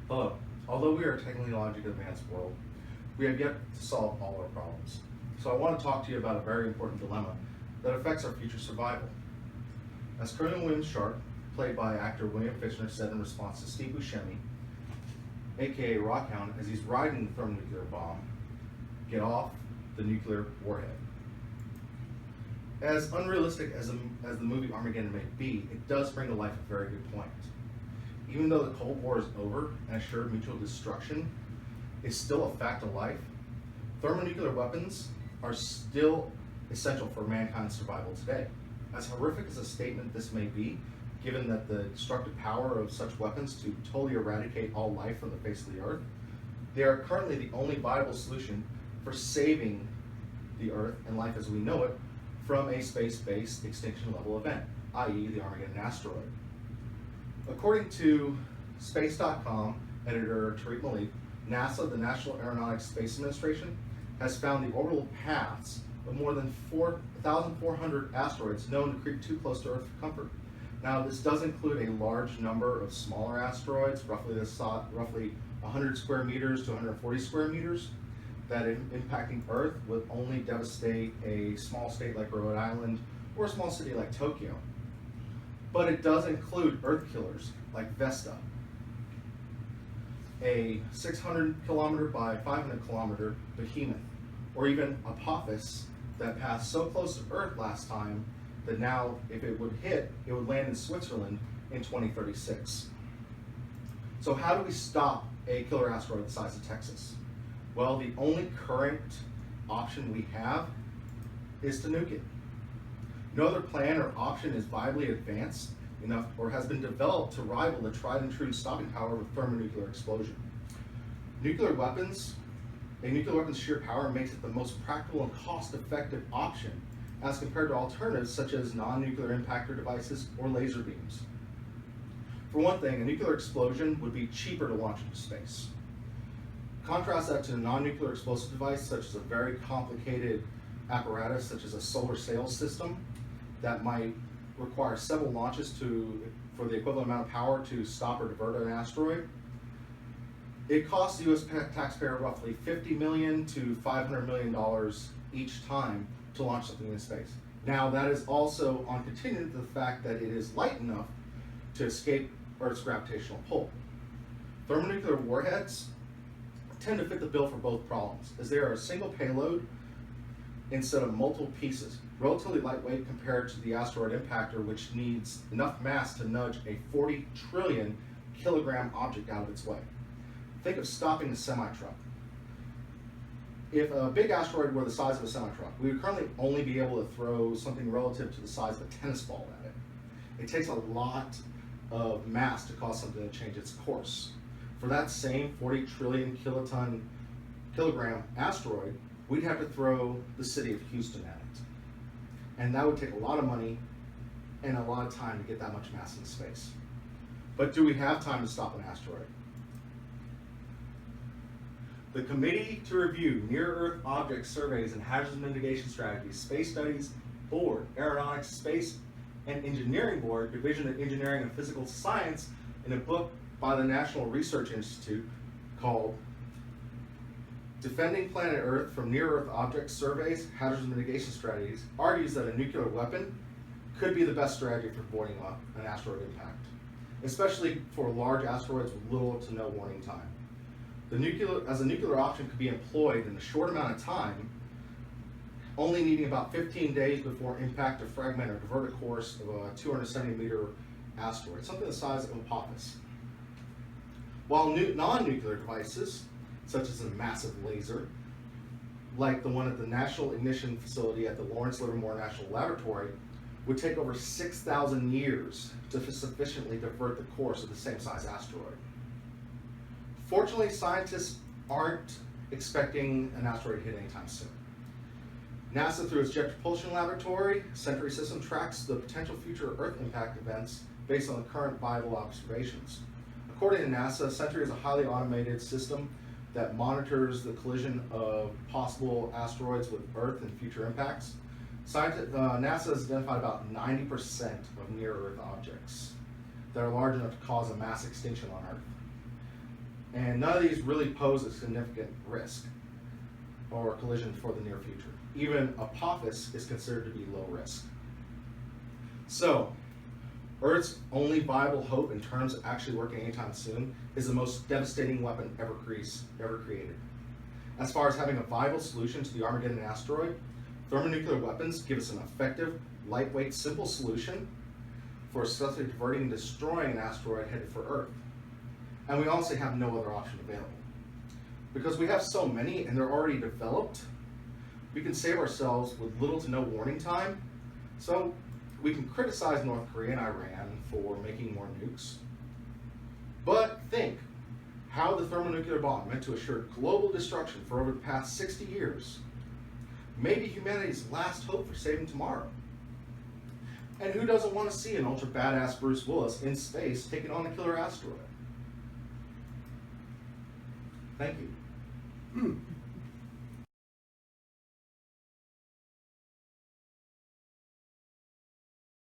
Hello. Although we are a technologically advanced world, we have yet to solve all our problems. So I want to talk to you about a very important dilemma that affects our future survival. As Colonel William Sharp, played by actor William Fichtner, said in response to Steve Buscemi, aka Rockhound, as he's riding the thermonuclear bomb, get off the nuclear warhead. As unrealistic as the movie Armageddon may be, it does bring to life a very good point. Even though the Cold War is over and assured mutual destruction is still a fact of life, thermonuclear weapons are still essential for mankind's survival today. As horrific as a statement this may be, given that the destructive power of such weapons to totally eradicate all life from the face of the earth, they are currently the only viable solution for saving the earth and life as we know it from a space-based extinction level event, i.e. the Armageddon asteroid. According to Space.com editor Tariq Malik, NASA, the National Aeronautics Space Administration, has found the orbital paths of more than 4,400 asteroids known to creep too close to Earth for comfort. Now, this does include a large number of smaller asteroids, roughly 100 square meters to 140 square meters, that impacting Earth would only devastate a small state like Rhode Island or a small city like Tokyo. But it does include Earth killers like Vesta, a 600 kilometer by 500 kilometer behemoth, or even Apophis that passed so close to Earth last time that now, if it would hit, it would land in Switzerland in 2036. So how do we stop a killer asteroid the size of Texas? Well, the only current option we have is to nuke it. No other plan or option is viably advanced enough or has been developed to rival the tried and true stopping power of a thermonuclear explosion. A nuclear weapon's sheer power makes it the most practical and cost-effective option as compared to alternatives such as non-nuclear impactor devices or laser beams. For one thing, a nuclear explosion would be cheaper to launch into space. Contrast that to a non-nuclear explosive device such as a very complicated apparatus such as a solar sail system that might require several launches for the equivalent amount of power to stop or divert an asteroid. It costs the U.S. taxpayer roughly $50 million to $500 million each time to launch something in space. Now, that is also on contingent to the fact that it is light enough to escape Earth's gravitational pull. Thermonuclear warheads tend to fit the bill for both problems, as they are a single payload instead of multiple pieces, relatively lightweight compared to the asteroid impactor, which needs enough mass to nudge a 40 trillion kilogram object out of its way. Think of stopping a semi-truck. If a big asteroid were the size of a semi-truck, we would currently only be able to throw something relative to the size of a tennis ball at it. It takes a lot of mass to cause something to change its course. For that same 40 trillion kilogram asteroid, we'd have to throw the city of Houston at it. And that would take a lot of money and a lot of time to get that much mass into space. But do we have time to stop an asteroid? The Committee to Review Near-Earth Object Surveys and Hazards Mitigation Strategies, Space Studies Board, Aeronautics, Space and Engineering Board, Division of Engineering and Physical Science, in a book by the National Research Institute called Defending Planet Earth from Near-Earth Object Surveys, Hazards Mitigation Strategies, argues that a nuclear weapon could be the best strategy for avoiding an asteroid impact, especially for large asteroids with little to no warning time. A nuclear option could be employed in a short amount of time, only needing about 15 days before impact to fragment or divert a course of a 270-meter asteroid, something the size of Apophis. While non-nuclear devices, such as a massive laser, like the one at the National Ignition Facility at the Lawrence Livermore National Laboratory, would take over 6,000 years to sufficiently divert the course of the same size asteroid. Fortunately, scientists aren't expecting an asteroid to hit anytime soon. NASA, through its Jet Propulsion Laboratory, Sentry system, tracks the potential future Earth impact events based on the current viable observations. According to NASA, Sentry is a highly automated system that monitors the collision of possible asteroids with Earth and future impacts. NASA has identified about 90% of near-Earth objects that are large enough to cause a mass extinction on Earth. And none of these really pose a significant risk or collision for the near future. Even Apophis is considered to be low risk. So, Earth's only viable hope in terms of actually working anytime soon is the most devastating weapon ever created. As far as having a viable solution to the Armageddon asteroid, thermonuclear weapons give us an effective, lightweight, simple solution for successfully diverting and destroying an asteroid headed for Earth. And we also have no other option available. Because we have so many and they're already developed, we can save ourselves with little to no warning time. So we can criticize North Korea and Iran for making more nukes. But think how the thermonuclear bomb meant to assure global destruction for over the past 60 years may be humanity's last hope for saving tomorrow. And who doesn't want to see an ultra badass Bruce Willis in space taking on a killer asteroid? Thank you.